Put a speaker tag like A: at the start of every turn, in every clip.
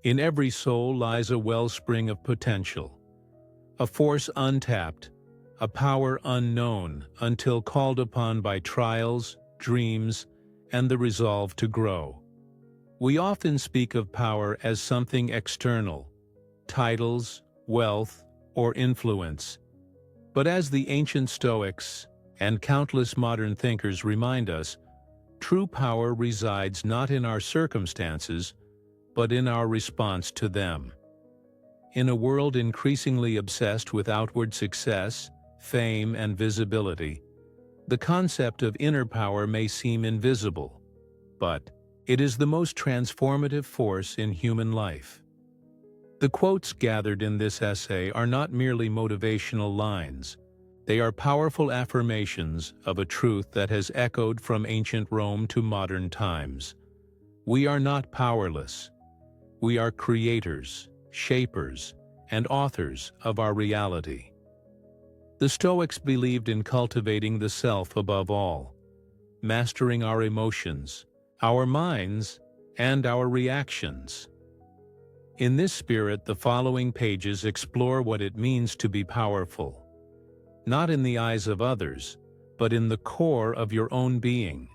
A: In every soul lies a wellspring of potential, a force untapped, a power unknown until called upon by trials, dreams, and the resolve to grow. We often speak of power as something external, titles, wealth, or influence. But as the ancient Stoics and countless modern thinkers remind us, true power resides not in our circumstances, but in our response to them. In a world increasingly obsessed with outward success, fame, and visibility, the concept of inner power may seem invisible, but it is the most transformative force in human life. The quotes gathered in this essay are not merely motivational lines. They are powerful affirmations of a truth that has echoed from ancient Rome to modern times. We are not powerless. We are creators, shapers, and authors of our reality. The Stoics believed in cultivating the self above all, mastering our emotions, our minds, and our reactions. In this spirit, the following pages explore what it means to be powerful, not in the eyes of others, but in the core of your own being.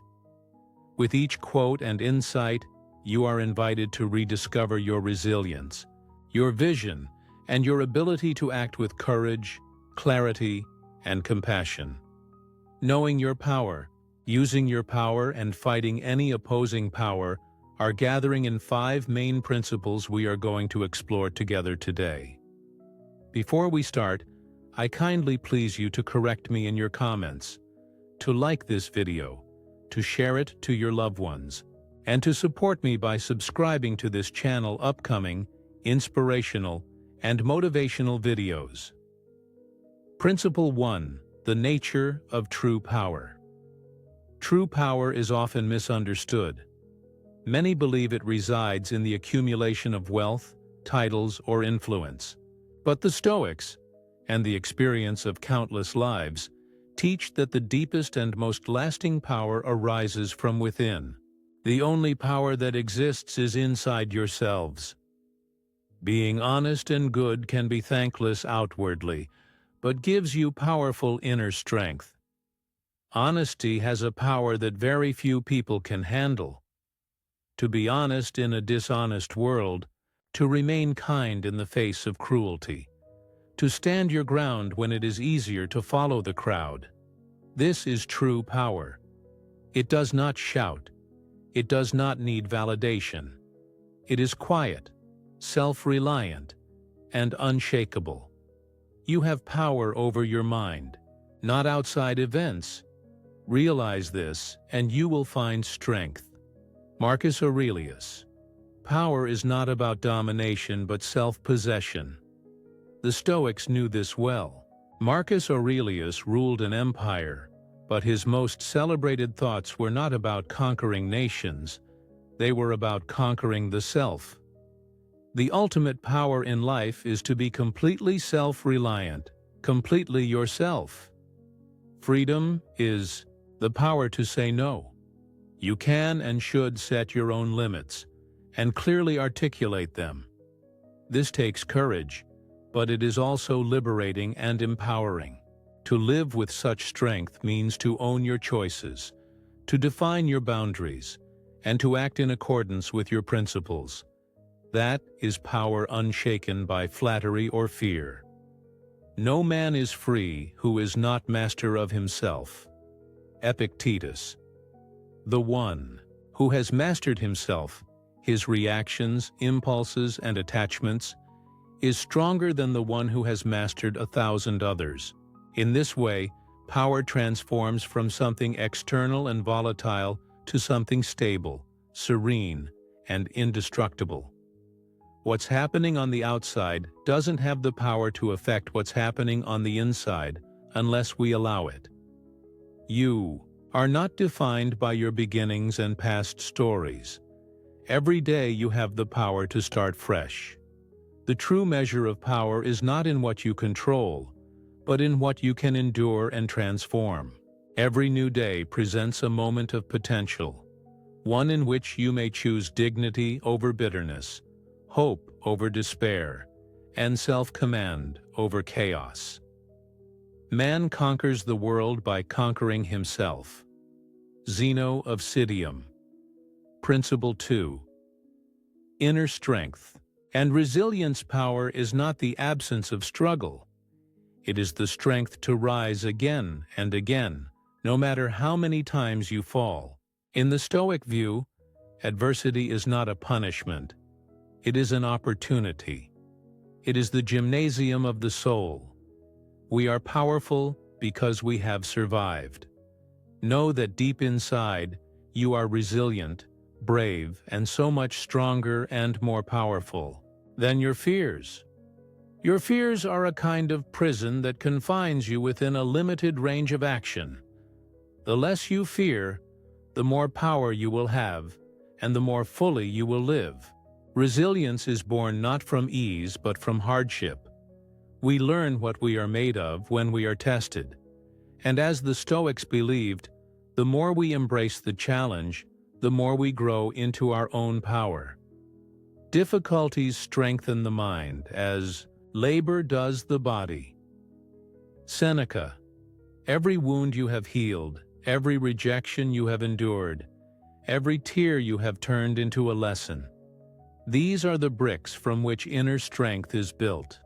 A: With each quote and insight, you are invited to rediscover your resilience, your vision, and your ability to act with courage, clarity, and compassion. Knowing your power, using your power, and fighting any opposing power are gathering in 5 main principles we are going to explore together today. Before we start, I kindly please you to correct me in your comments, to like this video, to share it to your loved ones, and to support me by subscribing to this channel upcoming, inspirational, and motivational videos. Principle 1. The nature of true power. True power is often misunderstood. Many believe it resides in the accumulation of wealth, titles, or influence. But the Stoics, and the experience of countless lives, teach that the deepest and most lasting power arises from within. The only power that exists is inside yourselves. Being honest and good can be thankless outwardly, but gives you powerful inner strength. Honesty has a power that very few people can handle. To be honest in a dishonest world, to remain kind in the face of cruelty, to stand your ground when it is easier to follow the crowd. This is true power. It does not shout. It does not need validation. It is quiet, self-reliant, and unshakable. You have power over your mind, not outside events. Realize this, and you will find strength. Marcus Aurelius. Power is not about domination but self-possession. The Stoics knew this well. Marcus Aurelius ruled an empire, but his most celebrated thoughts were not about conquering nations. They were about conquering the self. The ultimate power in life is to be completely self-reliant, completely yourself. Freedom is the power to say no. You can and should set your own limits, and clearly articulate them. This takes courage, but it is also liberating and empowering. To live with such strength means to own your choices, to define your boundaries, and to act in accordance with your principles. That is power unshaken by flattery or fear. No man is free who is not master of himself. Epictetus. The one who has mastered himself, his reactions, impulses, and attachments, is stronger than the one who has mastered 1,000 others. In this way, power transforms from something external and volatile to something stable, serene, and indestructible. What's happening on the outside doesn't have the power to affect what's happening on the inside unless we allow it. You are not defined by your beginnings and past stories. Every day you have the power to start fresh. The true measure of power is not in what you control, but in what you can endure and transform. Every new day presents a moment of potential, one in which you may choose dignity over bitterness, hope over despair, and self-command over chaos. Man conquers the world by conquering himself. Zeno of Citium. Principle 2. Inner strength and resilience. Power is not the absence of struggle. It is the strength to rise again and again, no matter how many times you fall. In the Stoic view, adversity is not a punishment. It is an opportunity. It is the gymnasium of the soul. We are powerful because we have survived. Know that deep inside, you are resilient, brave, and so much stronger and more powerful than your fears. Your fears are a kind of prison that confines you within a limited range of action. The less you fear, the more power you will have, and the more fully you will live. Resilience is born not from ease but from hardship. We learn what we are made of when we are tested. And as the Stoics believed, the more we embrace the challenge, the more we grow into our own power. Difficulties strengthen the mind, as labor does the body. Seneca. Every wound you have healed, every rejection you have endured, every tear you have turned into a lesson. These are the bricks from which inner strength is built.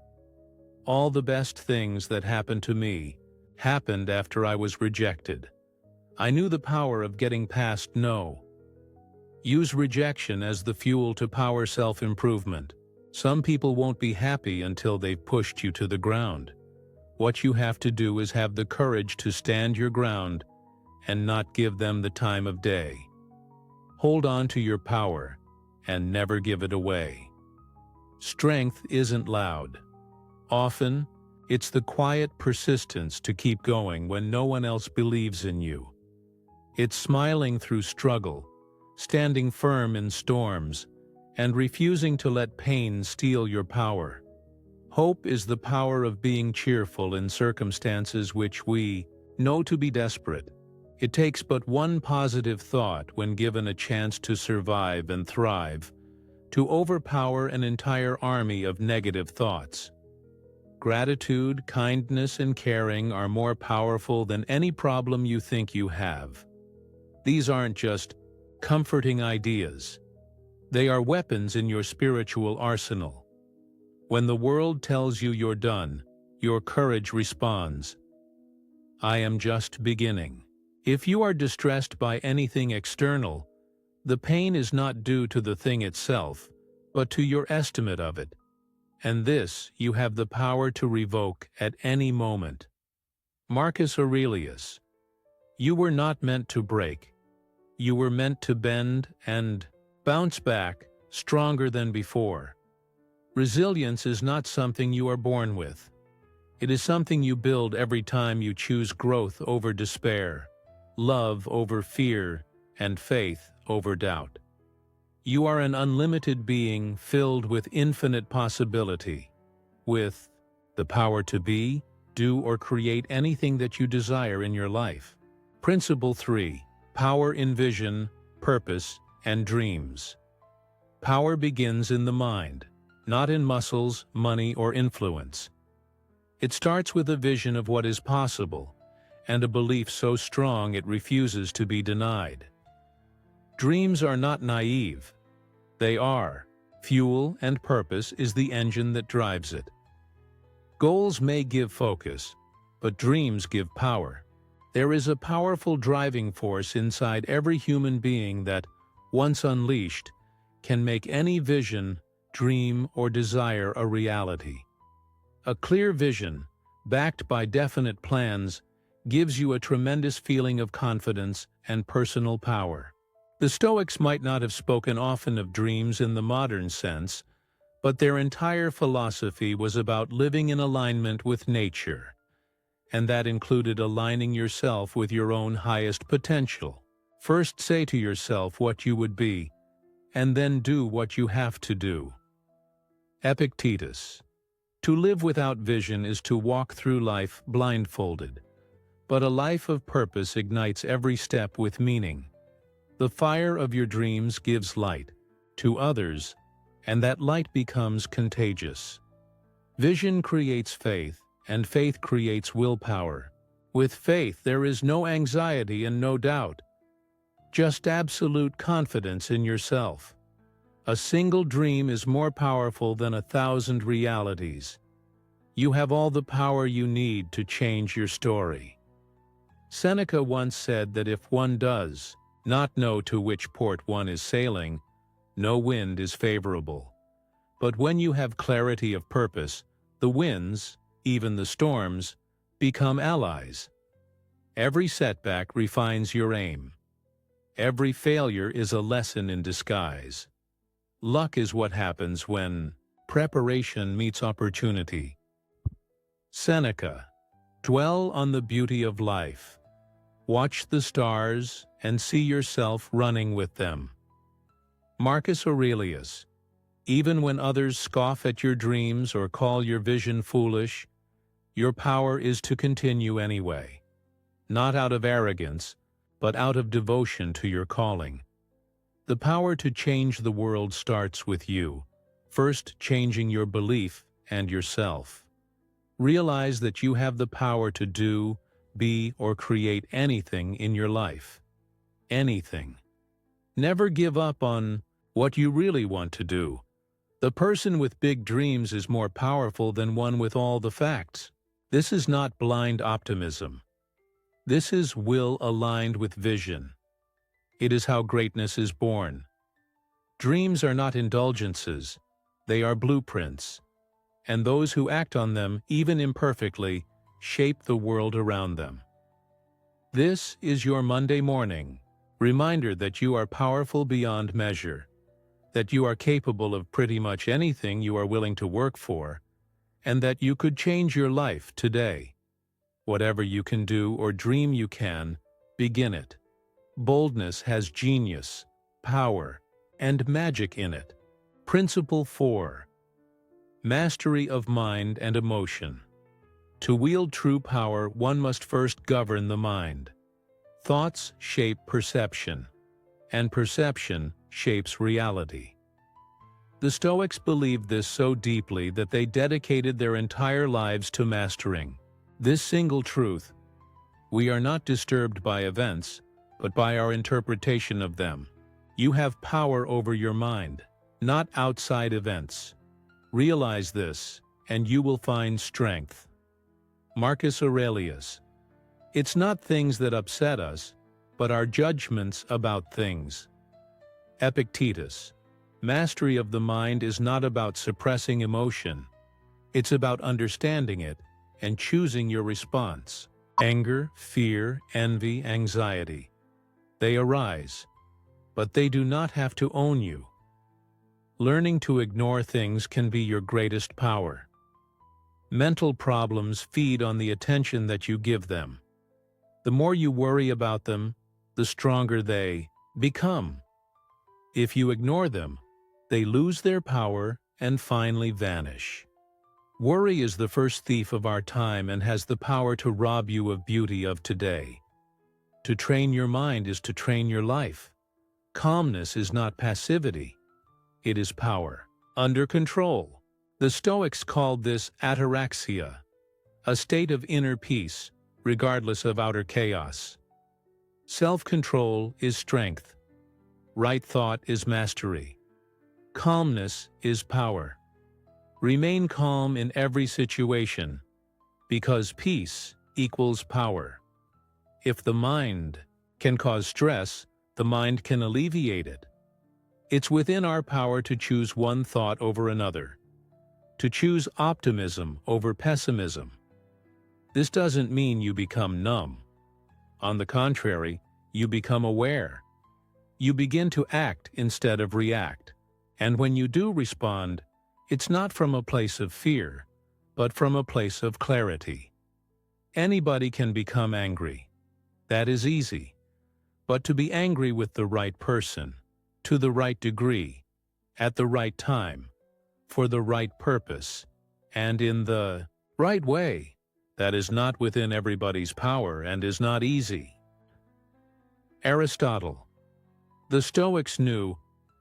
A: All the best things that happened to me happened after I was rejected. I knew the power of getting past no. Use rejection as the fuel to power self-improvement. Some people won't be happy until they've pushed you to the ground. What you have to do is have the courage to stand your ground and not give them the time of day. Hold on to your power and never give it away. Strength isn't loud. Often, it's the quiet persistence to keep going when no one else believes in you. It's smiling through struggle, standing firm in storms, and refusing to let pain steal your power. Hope is the power of being cheerful in circumstances which we know to be desperate. It takes but one positive thought when given a chance to survive and thrive, to overpower an entire army of negative thoughts. Gratitude, kindness, and caring are more powerful than any problem you think you have. These aren't just comforting ideas. They are weapons in your spiritual arsenal. When the world tells you you're done, your courage responds, I am just beginning. If you are distressed by anything external, the pain is not due to the thing itself, but to your estimate of it. And this you have the power to revoke at any moment. Marcus Aurelius. You were not meant to break. You were meant to bend and bounce back stronger than before. Resilience is not something you are born with. It is something you build every time you choose growth over despair, love over fear, and faith over doubt. You are an unlimited being filled with infinite possibility, with the power to be, do, or create anything that you desire in your life. Principle 3. Power in vision, purpose, and dreams. Power begins in the mind, not in muscles, money, or influence. It starts with a vision of what is possible, and a belief so strong it refuses to be denied. Dreams are not naive. They are. Fuel and purpose is the engine that drives it. Goals may give focus, but dreams give power. There is a powerful driving force inside every human being that, once unleashed, can make any vision, dream, or desire a reality. A clear vision, backed by definite plans, gives you a tremendous feeling of confidence and personal power. The Stoics might not have spoken often of dreams in the modern sense, but their entire philosophy was about living in alignment with nature, and that included aligning yourself with your own highest potential. First say to yourself what you would be, and then do what you have to do. Epictetus. To live without vision is to walk through life blindfolded, but a life of purpose ignites every step with meaning. The fire of your dreams gives light to others and that light becomes contagious. Vision creates faith, and faith creates willpower. With faith, there is no anxiety and no doubt, just absolute confidence in yourself. A single dream is more powerful than 1,000 realities. You have all the power you need to change your story. Seneca once said that if one does not know to which port one is sailing, no wind is favorable. But when you have clarity of purpose, the winds, even the storms, become allies. Every setback refines your aim. Every failure is a lesson in disguise. Luck is what happens when preparation meets opportunity. Seneca, dwell on the beauty of life. Watch the stars and see yourself running with them. Marcus Aurelius, even when others scoff at your dreams or call your vision foolish, your power is to continue anyway. Not out of arrogance, but out of devotion to your calling. The power to change the world starts with you, first changing your belief and yourself. Realize that you have the power to do, be, or create anything in your life. Anything. Never give up on what you really want to do. The person with big dreams is more powerful than one with all the facts. This is not blind optimism. This is will aligned with vision. It is how greatness is born. Dreams are not indulgences, they are blueprints, and those who act on them, even imperfectly, shape the world around them. This is your Monday morning reminder that you are powerful beyond measure, that you are capable of pretty much anything you are willing to work for, and that you could change your life today. Whatever you can do or dream you can, begin it. Boldness has genius, power, and magic in it. Principle 4. Mastery of mind and emotion. To wield true power, one must first govern the mind. Thoughts shape perception, and perception shapes reality. The Stoics believed this so deeply that they dedicated their entire lives to mastering this single truth. We are not disturbed by events, but by our interpretation of them. You have power over your mind, not outside events. Realize this, and you will find strength. Marcus Aurelius. It's not things that upset us, but our judgments about things. Epictetus. Mastery of the mind is not about suppressing emotion. It's about understanding it and choosing your response. Anger, fear, envy, anxiety. They arise, but they do not have to own you. Learning to ignore things can be your greatest power. Mental problems feed on the attention that you give them. The more you worry about them, the stronger they become. If you ignore them, they lose their power and finally vanish. Worry is the first thief of our time and has the power to rob you of beauty of today. To train your mind is to train your life. Calmness is not passivity. It is power. Under control. The Stoics called this ataraxia, a state of inner peace, regardless of outer chaos. Self-control is strength. Right thought is mastery. Calmness is power. Remain calm in every situation, because peace equals power. If the mind can cause stress, the mind can alleviate it. It's within our power to choose one thought over another, to choose optimism over pessimism. This doesn't mean you become numb. On the contrary, you become aware. You begin to act instead of react. And when you do respond, it's not from a place of fear, but from a place of clarity. Anybody can become angry. That is easy. But to be angry with the right person, to the right degree, at the right time, for the right purpose, and in the right way, that is not within everybody's power and is not easy. Aristotle. The Stoics knew,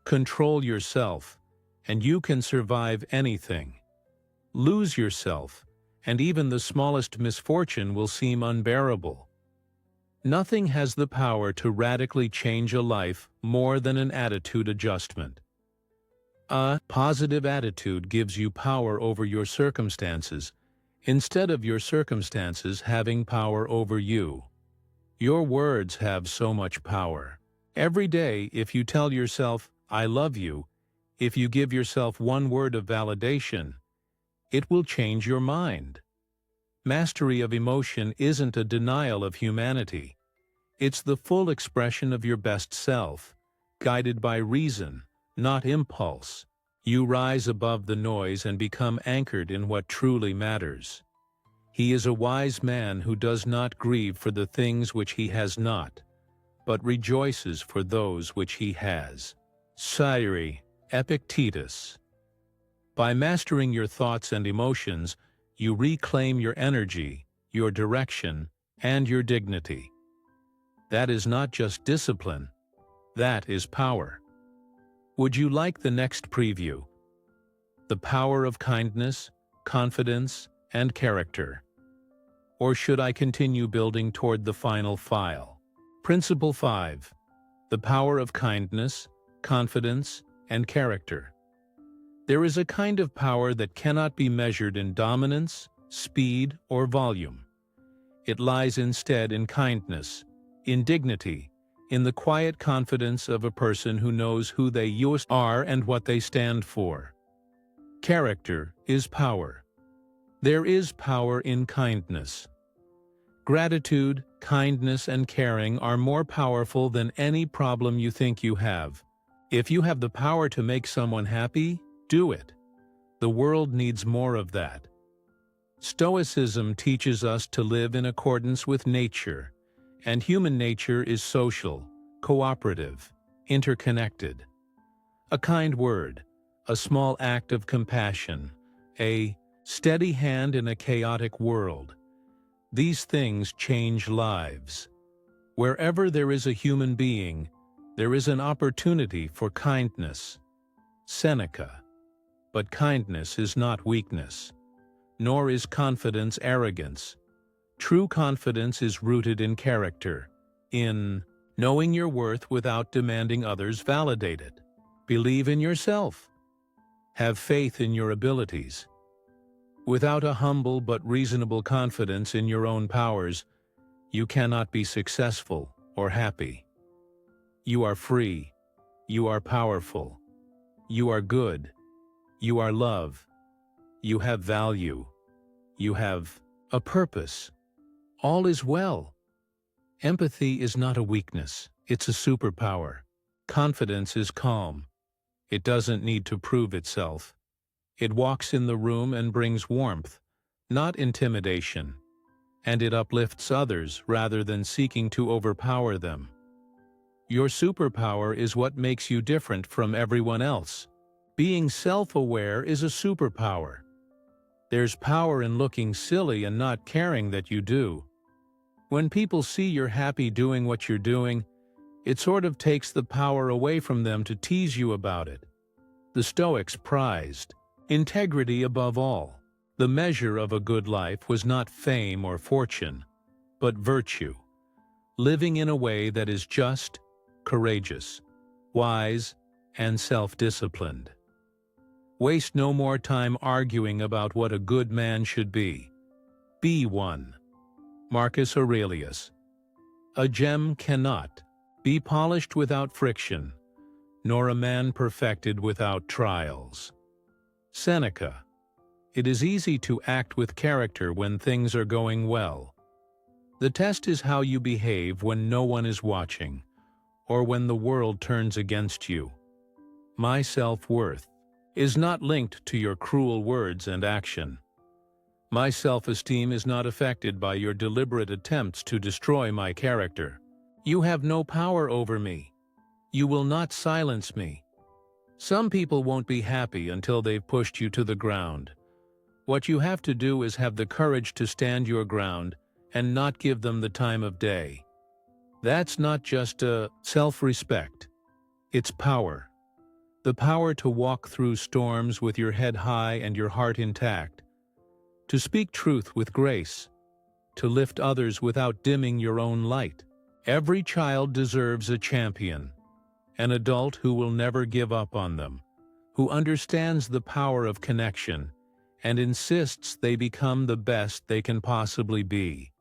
A: control yourself, and you can survive anything. Lose yourself, and even the smallest misfortune will seem unbearable. Nothing has the power to radically change a life more than an attitude adjustment. A positive attitude gives you power over your circumstances, instead of your circumstances having power over you. Your words have so much power. Every day, if you tell yourself, "I love you," if you give yourself one word of validation, it will change your mind. Mastery of emotion isn't a denial of humanity. It's the full expression of your best self, guided by reason, not impulse. You rise above the noise and become anchored in what truly matters. He is a wise man who does not grieve for the things which he has not, but rejoices for those which he has. Sire, Epictetus. By mastering your thoughts and emotions, you reclaim your energy, your direction, and your dignity. That is not just discipline, that is power. Would you like the next preview? The power of kindness, confidence, and character. Or should I continue building toward the final file? Principle 5. The power of kindness, confidence, and character. There is a kind of power that cannot be measured in dominance, speed, or volume. It lies instead in kindness, in dignity, in the quiet confidence of a person who knows who they are and what they stand for. Character is power. There is power in kindness. Gratitude, kindness, and caring are more powerful than any problem you think you have. If you have the power to make someone happy, do it. The world needs more of that. Stoicism teaches us to live in accordance with nature, and human nature is social, cooperative, interconnected. A kind word, a small act of compassion, a steady hand in a chaotic world. These things change lives. Wherever there is a human being, there is an opportunity for kindness. Seneca. But kindness is not weakness, nor is confidence arrogance. True confidence is rooted in character, in knowing your worth without demanding others validate it. Believe in yourself. Have faith in your abilities. Without a humble but reasonable confidence in your own powers, you cannot be successful or happy. You are free. You are powerful. You are good. You are love. You have value. You have a purpose. All is well. Empathy is not a weakness, it's a superpower. Confidence is calm. It doesn't need to prove itself. It walks in the room and brings warmth, not intimidation. And it uplifts others rather than seeking to overpower them. Your superpower is what makes you different from everyone else. Being self-aware is a superpower. There's power in looking silly and not caring that you do. When people see you're happy doing what you're doing, it sort of takes the power away from them to tease you about it. The Stoics prized integrity above all. The measure of a good life was not fame or fortune, but virtue. Living in a way that is just, courageous, wise, and self-disciplined. Waste no more time arguing about what a good man should be. Be one. Marcus Aurelius. A gem cannot be polished without friction, nor a man perfected without trials. Seneca. It is easy to act with character when things are going well. The test is how you behave when no one is watching, or when the world turns against you. My self-worth is not linked to your cruel words and action. My self-esteem is not affected by your deliberate attempts to destroy my character. You have no power over me. You will not silence me. Some people won't be happy until they've pushed you to the ground. What you have to do is have the courage to stand your ground and not give them the time of day. That's not just a self-respect. It's power. the power to walk through storms with your head high and your heart intact, to speak truth with grace, to lift others without dimming your own light. Every child deserves a champion, an adult who will never give up on them, who understands the power of connection and insists they become the best they can possibly be.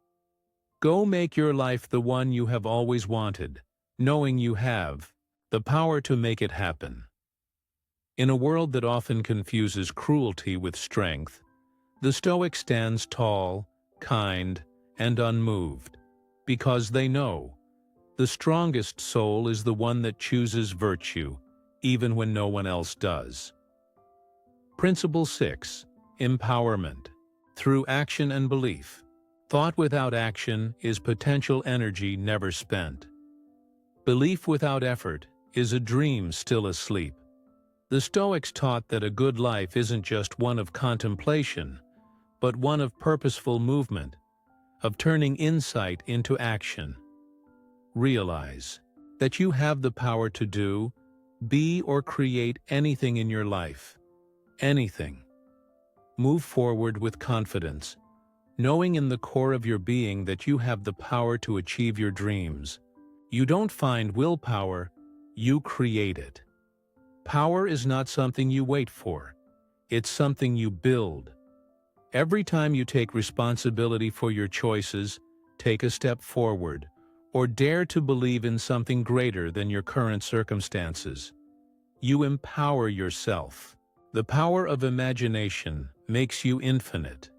A: Go make your life the one you have always wanted, knowing you have the power to make it happen. In a world that often confuses cruelty with strength, the Stoic stands tall, kind, and unmoved, because they know the strongest soul is the one that chooses virtue, even when no one else does. Principle 6. Empowerment. Through action and belief. Thought without action is potential energy never spent. Belief without effort is a dream still asleep. The Stoics taught that a good life isn't just one of contemplation, but one of purposeful movement, of turning insight into action. Realize that you have the power to do, be, or create anything in your life. Anything. Move forward with confidence, knowing in the core of your being that you have the power to achieve your dreams. You don't find willpower, you create it. Power is not something you wait for, it's something you build. Every time you take responsibility for your choices, take a step forward, or dare to believe in something greater than your current circumstances, you empower yourself. The power of imagination makes you infinite.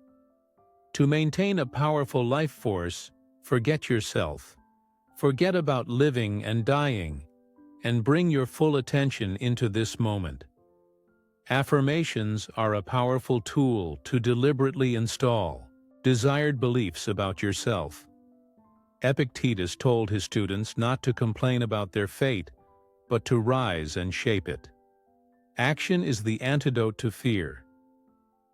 A: To maintain a powerful life force, forget yourself. Forget about living and dying, and bring your full attention into this moment. Affirmations are a powerful tool to deliberately install desired beliefs about yourself. Epictetus told his students not to complain about their fate, but to rise and shape it. Action is the antidote to fear.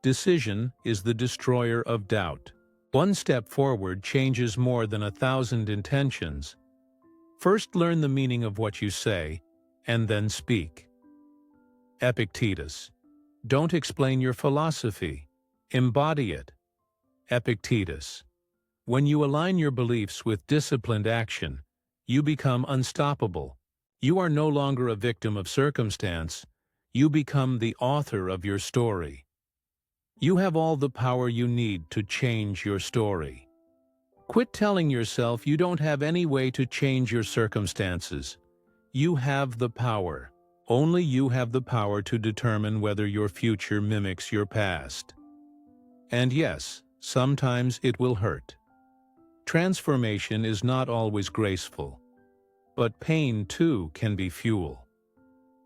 A: Decision is the destroyer of doubt. One step forward changes more than 1,000 intentions. First learn the meaning of what you say, and then speak. Epictetus. Don't explain your philosophy. Embody it. Epictetus. When you align your beliefs with disciplined action, you become unstoppable. You are no longer a victim of circumstance. You become the author of your story. You have all the power you need to change your story. Quit telling yourself you don't have any way to change your circumstances. You have the power. Only you have the power to determine whether your future mimics your past. And yes, sometimes it will hurt. Transformation is not always graceful, but pain too can be fuel.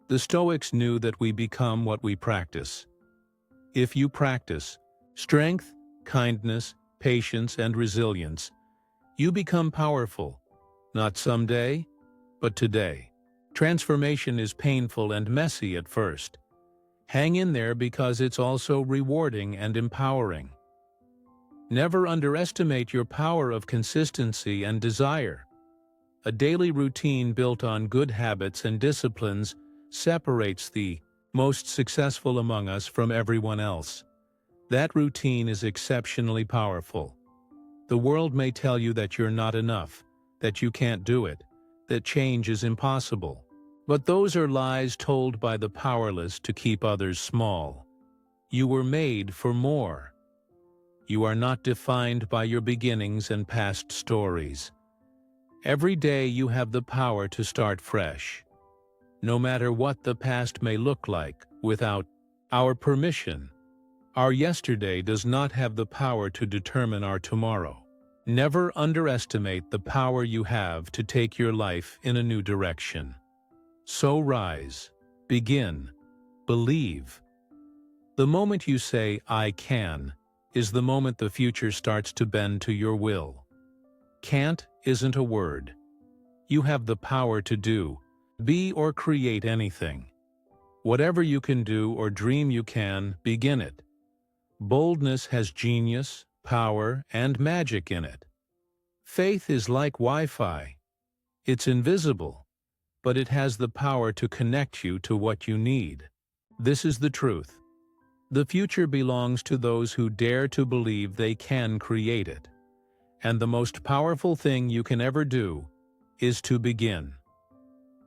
A: The Stoics knew that we become what we practice. If you practice strength, kindness, patience, and resilience, you become powerful, not someday, but today. Transformation is painful and messy at first. Hang in there because it's also rewarding and empowering. Never underestimate your power of consistency and desire. A daily routine built on good habits and disciplines separates the most successful among us from everyone else. That routine is exceptionally powerful. The world may tell you that you're not enough, that you can't do it, that change is impossible. But those are lies told by the powerless to keep others small. You were made for more. You are not defined by your beginnings and past stories. Every day you have the power to start fresh. No matter what the past may look like, without our permission, our yesterday does not have the power to determine our tomorrow. Never underestimate the power you have to take your life in a new direction. So rise, begin, believe. The moment you say, "I can," is the moment the future starts to bend to your will. Can't isn't a word. You have the power to do, be, or create anything. Whatever you can do or dream you can, begin it. Boldness has genius, power, and magic in it. Faith is like Wi-Fi. It's invisible, but it has the power to connect you to what you need. This is the truth. The future belongs to those who dare to believe they can create it. And the most powerful thing you can ever do is to begin.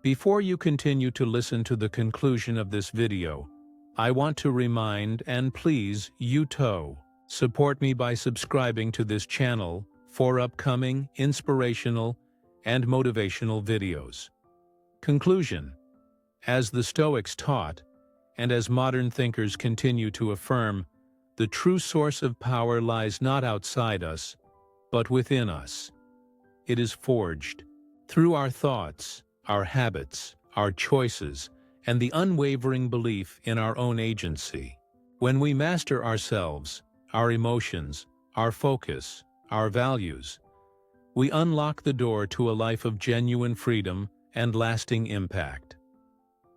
A: Before you continue to listen to the conclusion of this video, I want to remind and please support me by subscribing to this channel for upcoming inspirational and motivational videos. Conclusion. As the Stoics taught, and as modern thinkers continue to affirm, the true source of power lies not outside us, but within us. It is forged through our thoughts, our habits, our choices, and the unwavering belief in our own agency. When we master ourselves, our emotions, our focus, our values, we unlock the door to a life of genuine freedom and lasting impact.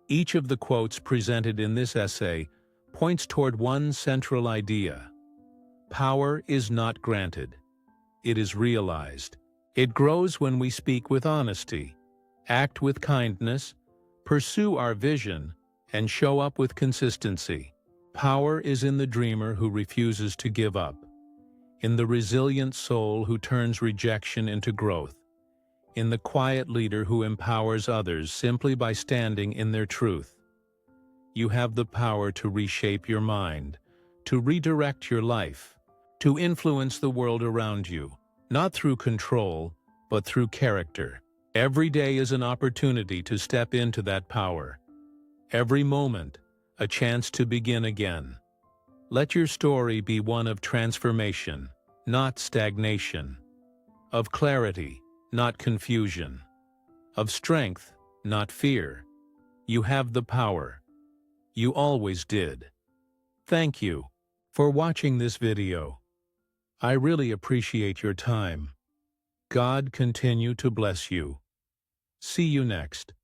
A: Each of the quotes presented in this essay points toward one central idea. Power is not granted. It is realized. It grows when we speak with honesty, act with kindness, pursue our vision, and show up with consistency. Power is in the dreamer who refuses to give up, in the resilient soul who turns rejection into growth, in the quiet leader who empowers others simply by standing in their truth. You have the power to reshape your mind, to redirect your life, to influence the world around you, not through control, but through character. Every day is an opportunity to step into that power. Every moment, a chance to begin again. Let your story be one of transformation, not stagnation, of clarity, not confusion, of strength, not fear. You have the power. You always did. Thank you for watching this video. I really appreciate your time. God continue to bless you. See you next.